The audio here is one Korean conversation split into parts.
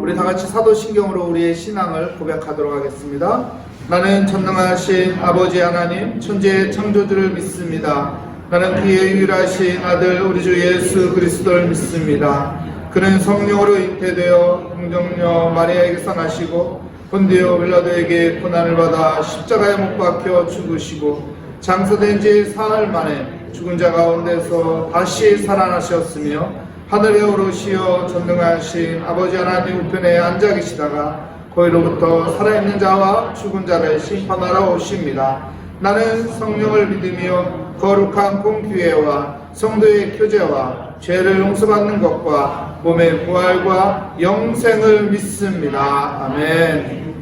우리 다 같이 사도신경으로 우리의 신앙을 고백하도록 하겠습니다. 나는 전능하신 아버지 하나님 천지의 창조주를 믿습니다. 나는 그의 유일하신 아들 우리 주 예수 그리스도를 믿습니다. 그는 성령으로 잉태되어 동정녀 마리아에게서 나시고 본디오 빌라도에게 고난을 받아 십자가에 못 박혀 죽으시고 장사된 지 사흘 만에 죽은 자 가운데서 다시 살아나셨으며 하늘에 오르시어 전능하신 아버지 하나님 우편에 앉아 계시다가 거기로부터 살아있는 자와 죽은 자를 심판하러 오십니다. 나는 성령을 믿으며 거룩한 공교회와 성도의 교제와 죄를 용서받는 것과 몸의 부활과 영생을 믿습니다. 아멘.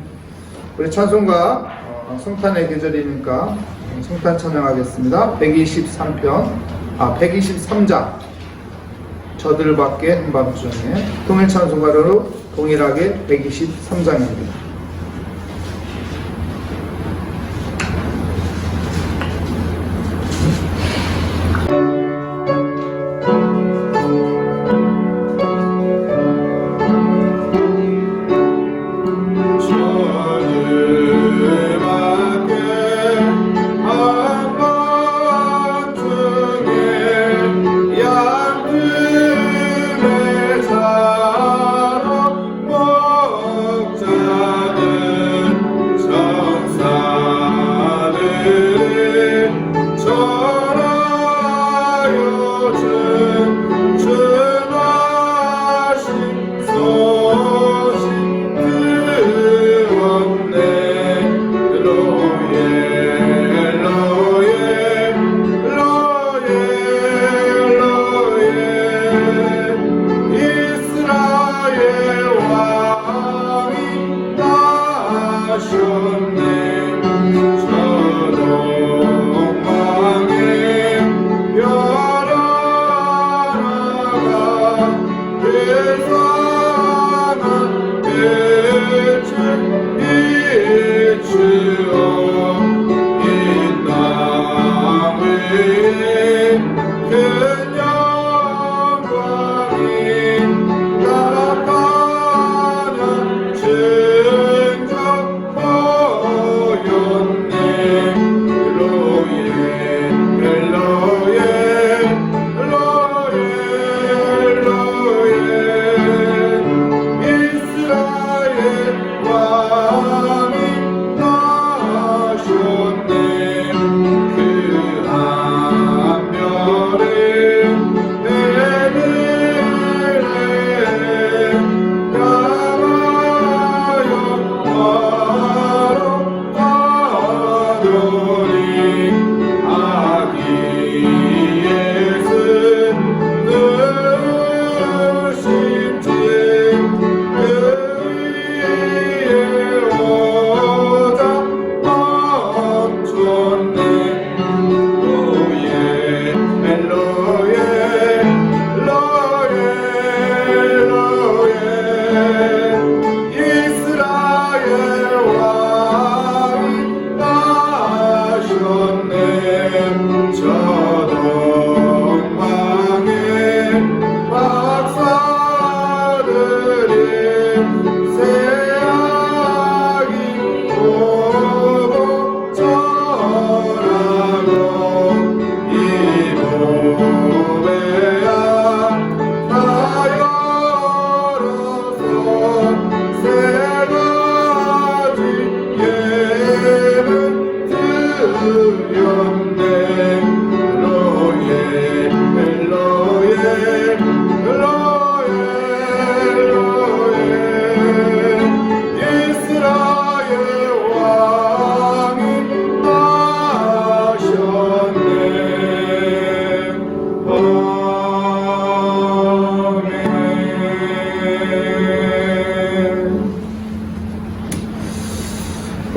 우리 찬송가 성탄의 계절이니까 성탄 찬양하겠습니다. 123장 저들밖에 한밤중에 통일 찬송가로 동일하게 123장입니다.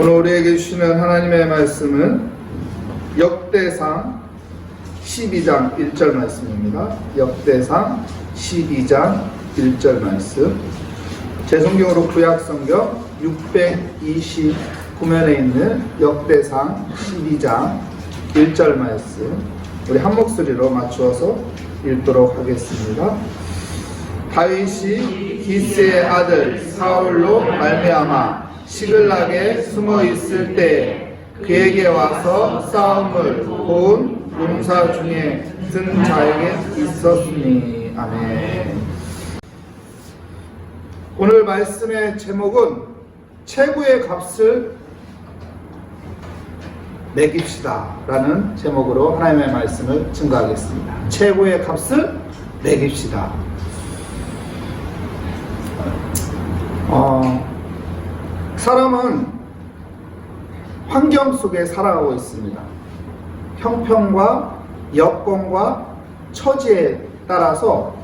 오늘 우리에게 주시는 하나님의 말씀은 역대상 12장 1절 말씀입니다. 역대상 12장 1절 말씀. 제 성경으로 구약성경 629면에 있는 역대상 12장 1절 말씀 우리 한 목소리로 맞추어서 읽도록 하겠습니다. 다윗이 기스의 아들 사울로 말미암아 시글락에 숨어 있을 때 그에게 와서 싸움을 본 용사 중에 든 자에게 있었으니. 아멘. 오늘 말씀의 제목은 최고의 값을 매깁시다 라는 제목으로 하나님의 말씀을 증거하겠습니다. 최고의 값을 매깁시다. 사람은 환경 속에 살아가고 있습니다. 형편과 여건과 처지에 따라서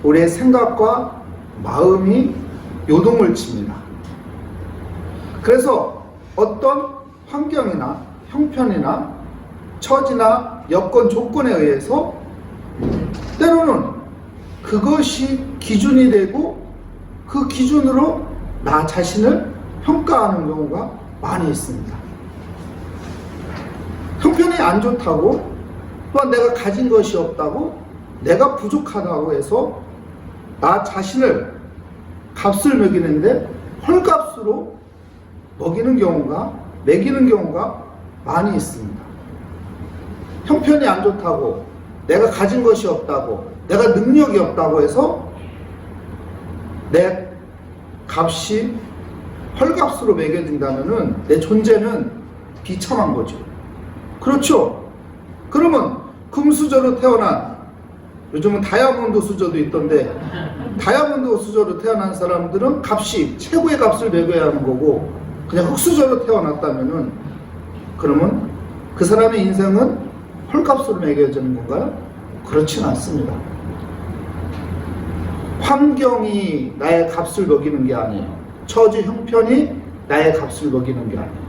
우리의 생각과 마음이 요동을 칩니다. 그래서 어떤 환경이나 형편이나 처지나 여건 조건에 의해서 때로는 그것이 기준이 되고 그 기준으로 나 자신을 평가하는 경우가 많이 있습니다. 형편이 안 좋다고, 또한 내가 가진 것이 없다고, 내가 부족하다고 해서 나 자신을 값을 매기는데 헐값으로 매기는 경우가 많이 있습니다. 형편이 안 좋다고, 내가 가진 것이 없다고, 내가 능력이 없다고 해서 내 값이 헐값으로 매겨진다면은 내 존재는 비참한 거죠. 그렇죠? 그러면 금수저로 태어난, 요즘은 다이아몬드 수저도 있던데, 다이아몬드 수저로 태어난 사람들은 값이 최고의 값을 매겨야 하는 거고, 그냥 흙수저로 태어났다면은 그러면 그 사람의 인생은 헐값으로 매겨지는 건가요? 그렇지는 않습니다. 환경이 나의 값을 매기는 게 아니에요. 처지 형편이 나의 값을 매기는 게 아니에요.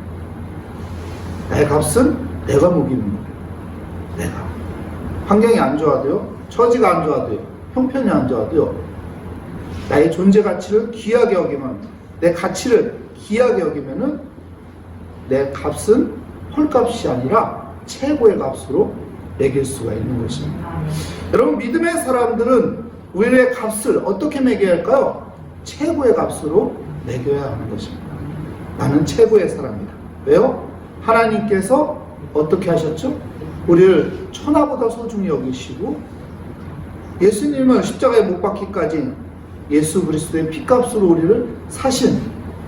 나의 값은 내가 매기는 거예요. 내가. 환경이 안 좋아도요, 처지가 안 좋아도요, 형편이 안 좋아도요, 나의 존재 가치를 귀하게 여기면, 내 가치를 귀하게 여기면은 내 값은 헐값이 아니라 최고의 값으로 매길 수가 있는 것입니다. 여러분, 믿음의 사람들은 우리의 값을 어떻게 매겨야 할까요? 최고의 값으로 매겨야 하는 것입니다. 나는 최고의 사람이다. 왜요? 하나님께서 어떻게 하셨죠? 우리를 천하보다 소중히 여기시고, 예수님은 십자가에 못 박히기까지 예수 그리스도의 피값으로 우리를 사신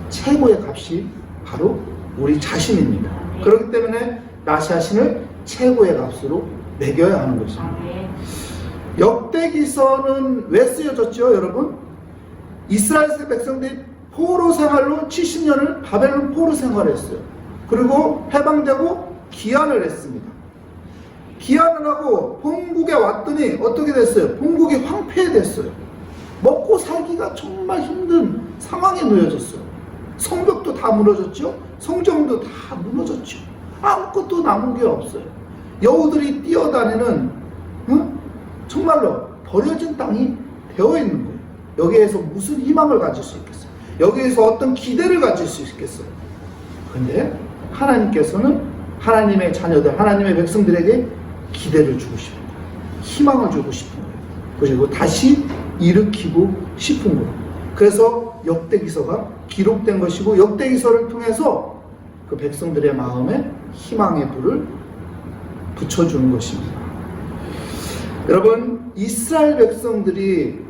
최고의 값이 바로 우리 자신입니다. 그렇기 때문에 나 자신을 최고의 값으로 매겨야 하는 것입니다. 역대기서는 왜 쓰여졌죠, 여러분? 이스라엘 백성들이 포로 생활로 70년을 바벨론 포로 생활을 했어요. 그리고 해방되고 귀환을 했습니다. 귀환을 하고 본국에 왔더니 어떻게 됐어요? 본국이 황폐됐어요. 먹고 살기가 정말 힘든 상황에 놓여졌어요. 성벽도 다 무너졌죠. 성정도 다 무너졌죠. 아무것도 남은 게 없어요. 여우들이 뛰어다니는 정말로 버려진 땅이 되어 있는 거예요. 여기에서 무슨 희망을 가질 수 있겠어요? 여기에서 어떤 기대를 가질 수 있겠어요? 근데 하나님께서는 하나님의 자녀들, 하나님의 백성들에게 기대를 주고 싶은 거예요. 희망을 주고 싶은 거예요. 그리고 다시 일으키고 싶은 거예요. 그래서 역대기서가 기록된 것이고, 역대기서를 통해서 그 백성들의 마음에 희망의 불을 붙여주는 것입니다. 여러분, 이스라엘 백성들이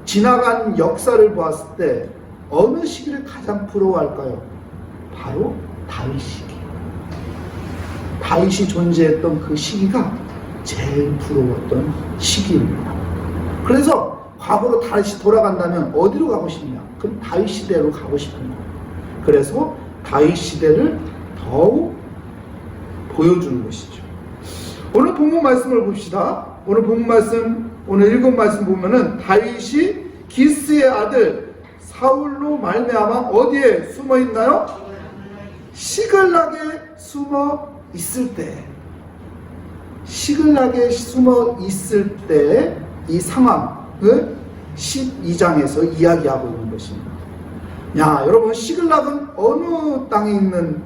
지나간 역사를 보았을 때 어느 시기를 가장 부러워할까요? 바로 다윗 시기. 다윗이 존재했던 그 시기가 제일 부러웠던 시기입니다. 그래서 과거로 다시 돌아간다면 어디로 가고 싶냐? 그럼 다윗 시대로 가고 싶은 거예요. 그래서 다윗 시대를 더욱 보여주는 것이죠. 오늘 본문 말씀을 봅시다. 오늘 본문 말씀, 오늘 읽은 말씀 보면은 다윗이 기스의 아들 사울로 말미암아 어디에 숨어 있나요? 시글락에 숨어 있을 때, 시글락에 숨어 있을 때 이 상황을 12장에서 이야기하고 있는 것입니다. 야, 여러분, 시글락은 어느 땅에 있는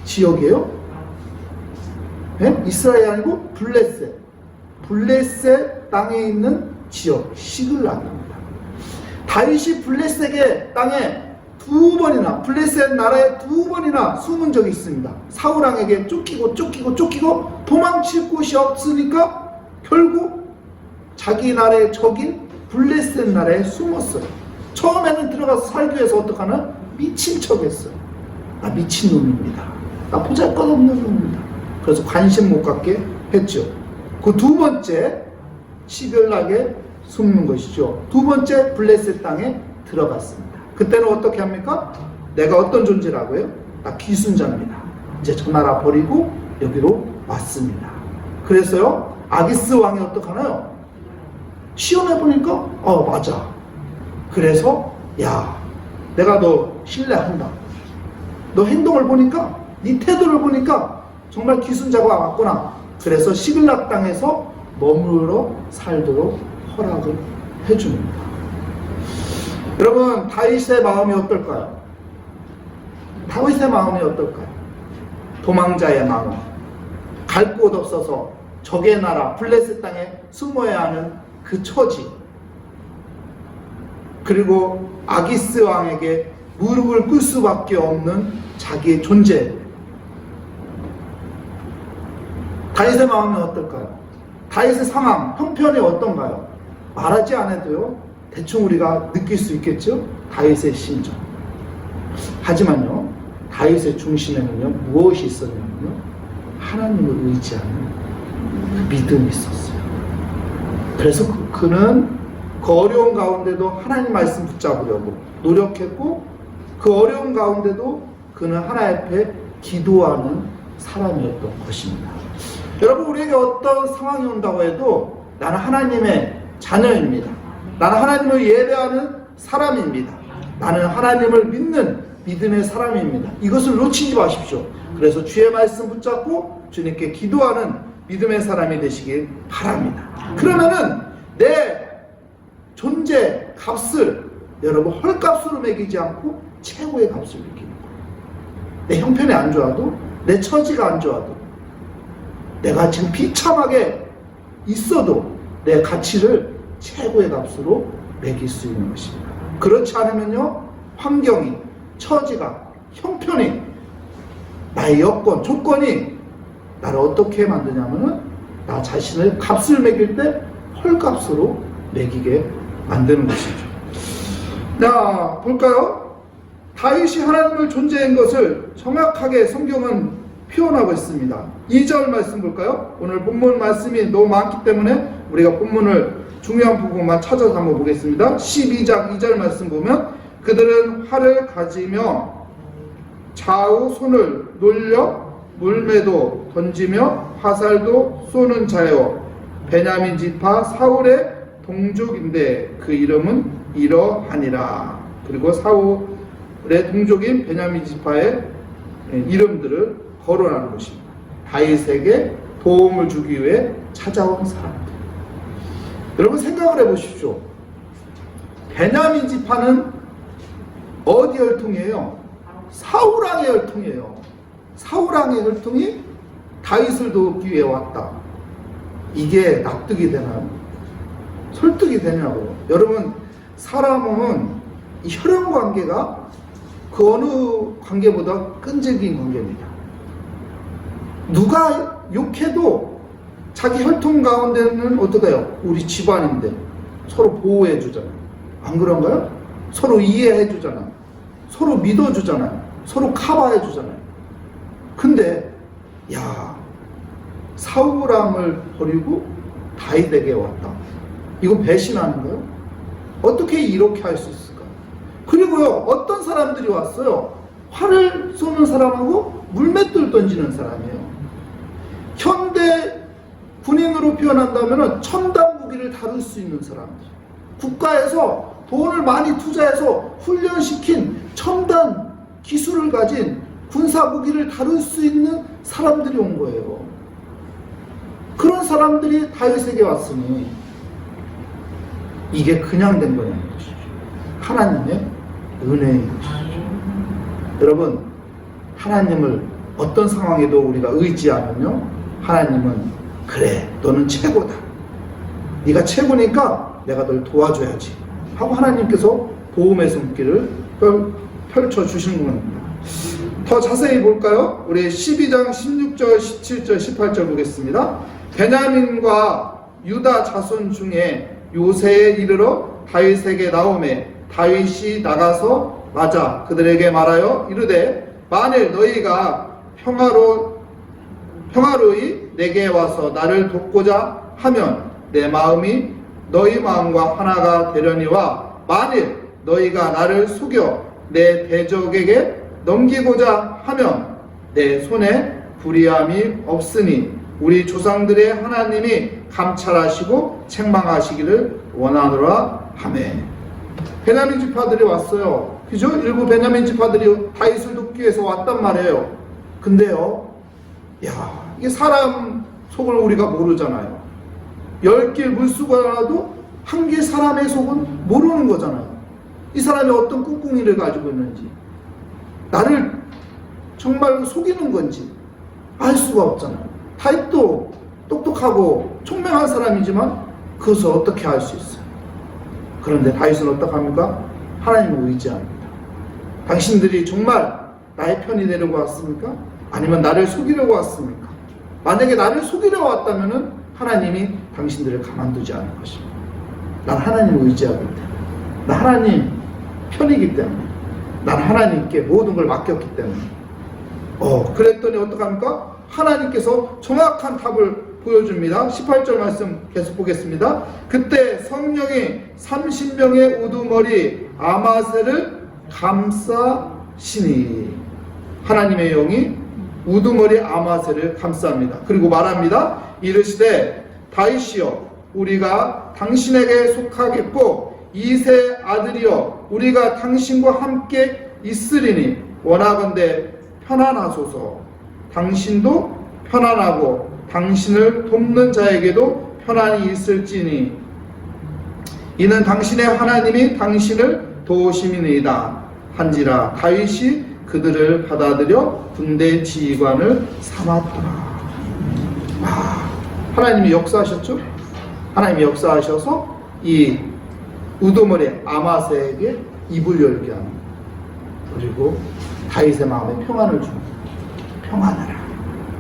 지역이에요? 네? 이스라엘이 아니고 블레셋 땅에 있는 지역, 시글락입니다. 다윗이 블레셋의 땅에 두 번이나, 블레셋 나라에 두 번이나 숨은 적이 있습니다. 사울 왕에게 쫓기고 도망칠 곳이 없으니까 결국 자기 나라의 적인 블레셋 나라에 숨었어요. 처음에는 들어가서 살기 위해서 어떡하나? 미친 척 했어요. 나 미친 놈입니다. 나 보잘것없는 놈입니다. 그래서 관심 못 갖게 했죠. 그 두 번째 시별락에 숨는 것이죠. 두 번째 블레셋 땅에 들어갔습니다. 그때는 어떻게 합니까? 내가 어떤 존재라고요? 나 기순자입니다. 이제 저 나라 버리고 여기로 왔습니다. 그래서요, 아기스 왕이 어떡하나요? 시험해보니까 맞아. 그래서 야, 내가 너 신뢰한다. 너 행동을 보니까, 네 태도를 보니까 정말 기순자가 왔구나. 그래서 시글락 땅에서 머물러 살도록 허락을 해줍니다. 여러분, 다윗의 마음이 어떨까요? 다윗의 마음이 어떨까요? 도망자의 마음, 갈 곳 없어서 적의 나라 블레셋 땅에 숨어야 하는 그 처지, 그리고 아기스 왕에게 무릎을 꿇을 수밖에 없는 자기의 존재. 다윗의 마음이 어떨까요? 다윗의 상황, 형편이 어떤가요? 말하지 않아도요, 대충 우리가 느낄 수 있겠죠? 다윗의 심정. 하지만요, 다윗의 중심에는요, 무엇이 있었냐면요, 하나님을 의지하는 그 믿음이 있었어요. 그래서 그는 그 어려운 가운데도 하나님 말씀 붙잡으려고 노력했고, 그 어려운 가운데도 그는 하나님 앞에 기도하는 사람이었던 것입니다. 여러분, 우리에게 어떤 상황이 온다고 해도 나는 하나님의 자녀입니다. 나는 하나님을 예배하는 사람입니다. 나는 하나님을 믿는 믿음의 사람입니다. 이것을 놓치지 마십시오. 그래서 주의 말씀 붙잡고 주님께 기도하는 믿음의 사람이 되시길 바랍니다. 그러면은 내 존재 값을 여러분 헐값으로 매기지 않고 최고의 값을 매기는 거예요. 내 형편이 안 좋아도, 내 처지가 안 좋아도, 내가 지금 비참하게 있어도 내 가치를 최고의 값으로 매길 수 있는 것입니다. 그렇지 않으면요, 환경이, 처지가, 형편이, 나의 여건, 조건이 나를 어떻게 만드냐면은 나 자신을 값을 매길 때 헐값으로 매기게 만드는 것이죠. 자, 볼까요? 다윗이 하나님을 존재한 것을 정확하게 성경은 표현하고 있습니다. 2절 말씀 볼까요? 오늘 본문 말씀이 너무 많기 때문에 우리가 본문을 중요한 부분만 찾아서 한번 보겠습니다. 12장 2절 말씀 보면, 그들은 활을 가지며 좌우 손을 놀려 물매도 던지며 화살도 쏘는 자여 베냐민 지파 사울의 동족인데 그 이름은 이러하니라. 그리고 사울의 동족인 베냐민 지파의 이름들을 거론하는 것입니다. 다윗에게 도움을 주기 위해 찾아온 사람들. 여러분 생각을 해보십시오. 베냐민 지파는 어디 혈통이에요? 사울왕의 혈통이에요. 사울왕의 혈통이 다윗을 돕기 위해 왔다. 이게 납득이 되나요? 설득이 되냐고요. 여러분, 사람은 이 혈연 관계가 그 어느 관계보다 끈질긴 관계입니다. 누가 욕해도 자기 혈통 가운데는 어떡해요? 우리 집안인데 서로 보호해 주잖아요. 안 그런가요? 서로 이해해 주잖아요. 서로 믿어 주잖아요. 서로 커버해 주잖아요. 근데 야, 사울왕을 버리고 다윗에게 왔다. 이건 배신하는 거예요? 어떻게 이렇게 할 수 있을까? 그리고요, 어떤 사람들이 왔어요? 활을 쏘는 사람하고 물맷돌 던지는 사람이에요. 현대 군인으로 표현한다면 첨단 무기를 다룰 수 있는 사람들, 국가에서 돈을 많이 투자해서 훈련시킨 첨단 기술을 가진 군사 무기를 다룰 수 있는 사람들이 온 거예요. 그런 사람들이 다윗에게 왔으니 이게 그냥 된 거냐는 것이죠. 하나님의 은혜인 것이죠. 여러분, 하나님을 어떤 상황에도 우리가 의지하면요, 하나님은 그래, 너는 최고다. 네가 최고니까 내가 널 도와줘야지 하고 하나님께서 보험의 손길을 펼쳐주신 겁니다. 더 자세히 볼까요? 우리 12장 16절, 17절, 18절 보겠습니다. 베냐민과 유다 자손 중에 요새에 이르러 다윗에게 나오매 다윗이 나가서 맞아 그들에게 말하여 이르되 만일 너희가 평화로이 내게 와서 나를 돕고자 하면 내 마음이 너희 마음과 하나가 되려니와 만일 너희가 나를 속여 내 대적에게 넘기고자 하면 내 손에 불의함이 없으니 우리 조상들의 하나님이 감찰하시고 책망하시기를 원하노라 하매. 베냐민 지파들이 왔어요. 그죠? 일부 베냐민 지파들이 다윗을 돕기 위해서 왔단 말이에요. 근데요, 이게 사람 속을 우리가 모르잖아요. 10길 물수가 나도 한 개 사람의 속은 모르는 거잖아요. 이 사람이 어떤 꿍꿍이를 가지고 있는지, 나를 정말로 속이는 건지 알 수가 없잖아요. 다윗도 똑똑하고 총명한 사람이지만 그것을 어떻게 알 수 있어요? 그런데 다윗은 어떡합니까? 하나님을 의지합니다. 당신들이 정말 나의 편이 되려고 왔습니까? 아니면 나를 속이려고 왔습니까? 만약에 나를 속이려고 왔다면 하나님이 당신들을 가만두지 않을 것입니다. 난 하나님을 의지하기 때문에, 난 하나님 편이기 때문에, 난 하나님께 모든 걸 맡겼기 때문에. 그랬더니 어떡합니까? 하나님께서 정확한 답을 보여줍니다. 18절 말씀 계속 보겠습니다. 그때 성령이 30명의 우두머리 아마새를 감싸시니, 하나님의 영이 우두머리 아마새를 감쌉니다. 그리고 말합니다. 이르시되 다윗이여 우리가 당신에게 속하겠고 이세 아들이여 우리가 당신과 함께 있으리니 원하건대 편안하소서. 당신도 편안하고 당신을 돕는 자에게도 편안히 있을지니 이는 당신의 하나님이 당신을 도우심이니이다 한지라. 다윗이 그들을 받아들여 군대 지휘관을 삼았더라. 하나님이 역사하셨죠? 하나님이 역사하셔서 이 우두머리 아마새에게 입을 열게 합니다. 그리고 다윗의 마음에 평안을 줍니다. 평안하라,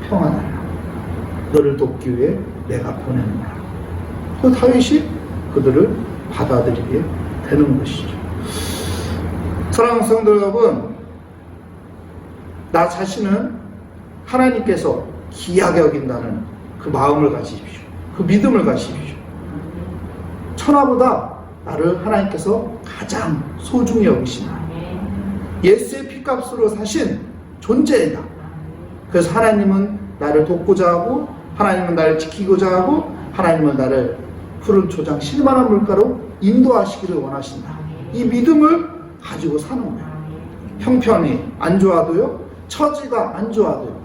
평안하라. 너를 돕기 위해 내가 보내노라. 그 다윗이 그들을 받아들이게 되는 것이죠. 사랑하는 성도 여러분, 나 자신은 하나님께서 귀하게 여긴다는 그 마음을 가지십시오. 그 믿음을 가지십시오. 천하보다 나를 하나님께서 가장 소중히 여기시나, 예수의 피값으로 사신 존재이다. 그래서 하나님은 나를 돕고자 하고, 하나님은 나를 지키고자 하고, 하나님은 나를 푸른 초장 실만한 물가로 인도하시기를 원하신다. 이 믿음을 가지고 사는 거예요. 형편이 안 좋아도요, 처지가 안 좋아도요,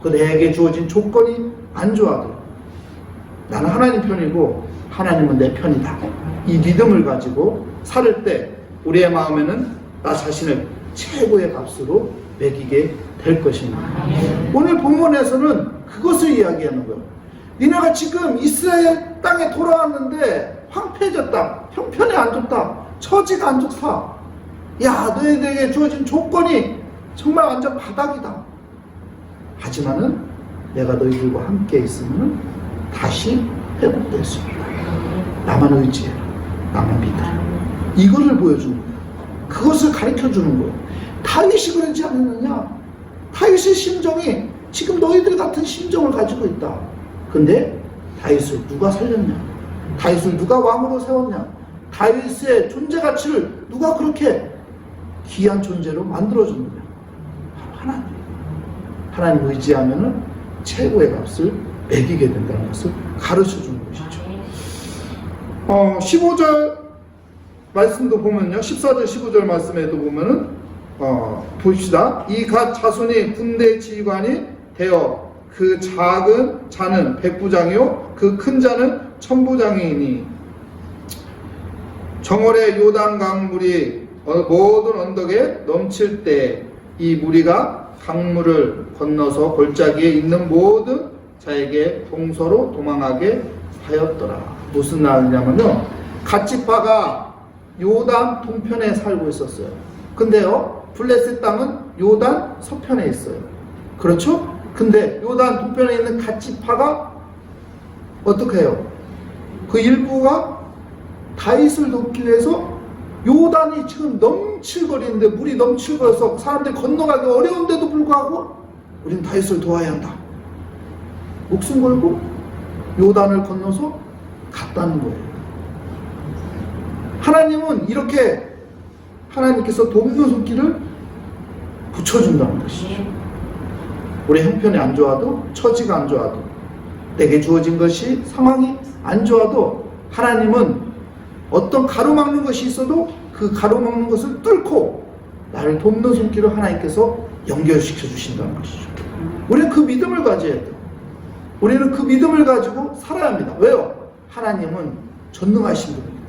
그 내게 주어진 조건이 안 좋아도요, 나는 하나님 편이고 하나님은 내 편이다. 이 믿음을 가지고 살 때 우리의 마음에는 나 자신을 최고의 값으로 매기게 될 것입니다. 오늘 본문에서는 그것을 이야기하는 거예요. 니네가 지금 이스라엘 땅에 돌아왔는데 황폐해졌다, 형편이 안 좋다, 처지가 안 좋다, 야 너희들에게 주어진 조건이 정말 완전 바닥이다. 하지만은 내가 너희들과 함께 있으면 다시 회복될 수 있다. 나만 의지해라, 나만 믿어라. 이거를 보여주는 거예요. 그것을 가르쳐주는 거예요. 다윗이 그러지 않느냐? 다윗의 심정이 지금 너희들 같은 심정을 가지고 있다. 근데 다윗을 누가 살렸냐? 다윗을 누가 왕으로 세웠냐? 다윗의 존재 가치를 누가 그렇게 귀한 존재로 만들어줬느냐? 바로 하나님. 하나님 의지하면은 최고의 값을 매기게 된다는 것을 가르쳐주는 것이죠. 15절 말씀도 보면요, 14절 15절 말씀에도 보면은 봅시다. 이 갓 자손이 군대 지휘관이 되어 그 작은 자는 백부장이요 그 큰 자는 천부장이니 정월의 요단강 물이 모든 언덕에 넘칠 때 이 무리가 강물을 건너서 골짜기에 있는 모든 자에게 동서로 도망하게 하였더라. 무슨 말이냐면요, 갓지파가 요단 동편에 살고 있었어요. 근데요, 블레셋 땅은 요단 서편에 있어요. 그렇죠? 근데 요단 동편에 있는 갓 지파가 어떻게 해요? 그 일부가 다윗을 돕기 위해서 요단이 지금 넘칠거리는데, 물이 넘칠거려서 사람들이 건너가기 어려운데도 불구하고 우리는 다윗을 도와야 한다. 목숨 걸고 요단을 건너서 갔다는 거예요. 하나님은 이렇게 하나님께서 돕는 손길을 붙여준다는 것이죠. 우리 형편이 안 좋아도, 처지가 안 좋아도, 내게 주어진 것이 상황이 안 좋아도 하나님은 어떤 가로막는 것이 있어도 그 가로막는 것을 뚫고 나를 돕는 손길을 하나님께서 연결시켜 주신다는 것이죠. 우리는 그 믿음을 가져야 돼요. 우리는 그 믿음을 가지고 살아야 합니다. 왜요? 하나님은 전능하신 분입니다.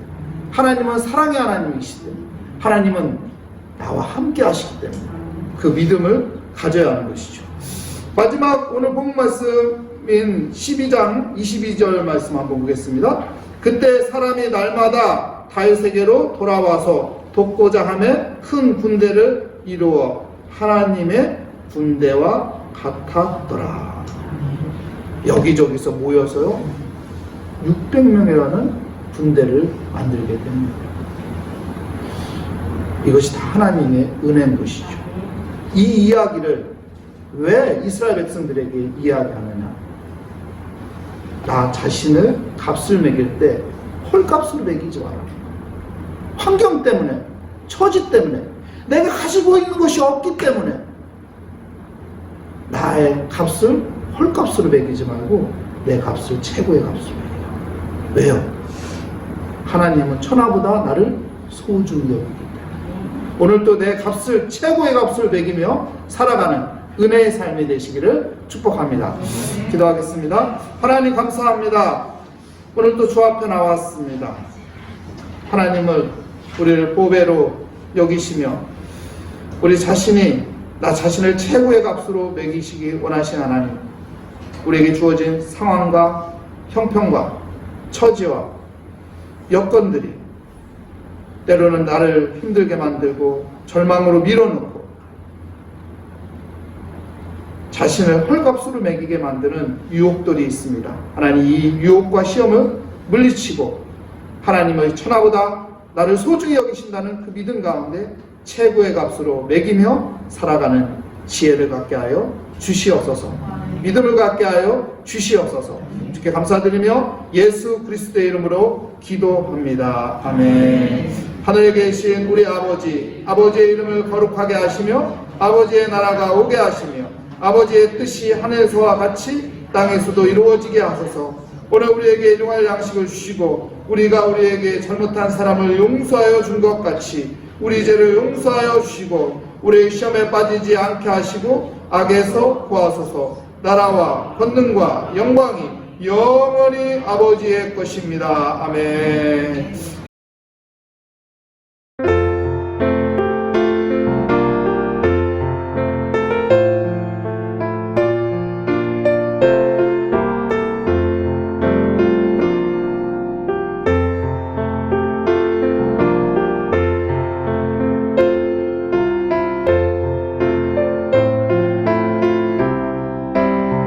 하나님은 사랑의 하나님이시기 때문에, 하나님은 나와 함께 하시기 때문에 그 믿음을 가져야 하는 것이죠. 마지막 오늘 본 말씀인 12장 22절 말씀 한번 보겠습니다. 그때 사람이 날마다 다윗에게로 돌아와서 돕고자 하며 큰 군대를 이루어 하나님의 군대와 같았더라. 여기저기서 모여서요 600명이라는 군대를 만들게 됩니다. 이것이 다 하나님의 은혜인 것이죠. 이 이야기를 왜 이스라엘 백성들에게 이야기하느냐? 나 자신을 값을 매길 때 헐값으로 매기지 마라. 환경 때문에, 처지 때문에, 내가 가지고 있는 것이 없기 때문에 나의 값을 헐값으로 매기지 말고 내 값을 최고의 값으로 매기라. 왜요? 하나님은 천하보다 나를 소중히 여기기 때문에 오늘도 내 값을, 최고의 값을 매기며 살아가는 은혜의 삶이 되시기를 축복합니다. 기도하겠습니다. 하나님 감사합니다. 오늘도 주 앞에 나왔습니다. 하나님을 우리를 보배로 여기시며 우리 자신이 나 자신을 최고의 값으로 매기시기 원하신 하나님, 우리에게 주어진 상황과 형편과 처지와 여건들이 때로는 나를 힘들게 만들고 절망으로 밀어넣고 자신을 헐값으로 매기게 만드는 유혹들이 있습니다. 하나님, 이 유혹과 시험을 물리치고 하나님의 천하보다 나를 소중히 여기신다는 그 믿음 가운데 최고의 값으로 매기며 살아가는 지혜를 갖게 하여 주시옵소서. 믿음을 갖게 하여 주시옵소서. 주께 감사드리며 예수 그리스도의 이름으로 기도합니다. 아멘. 하늘에 계신 우리 아버지, 아버지의 이름을 거룩하게 하시며 아버지의 나라가 오게 하시며 아버지의 뜻이 하늘에서와 같이 땅에서도 이루어지게 하소서. 오늘 우리에게 일용할 양식을 주시고 우리가 우리에게 잘못한 사람을 용서하여 준 것 같이 우리 죄를 용서하여 주시고 우리의 시험에 빠지지 않게 하시고 악에서 구하소서. 나라와 권능과 영광이 영원히 아버지의 것입니다. 아멘.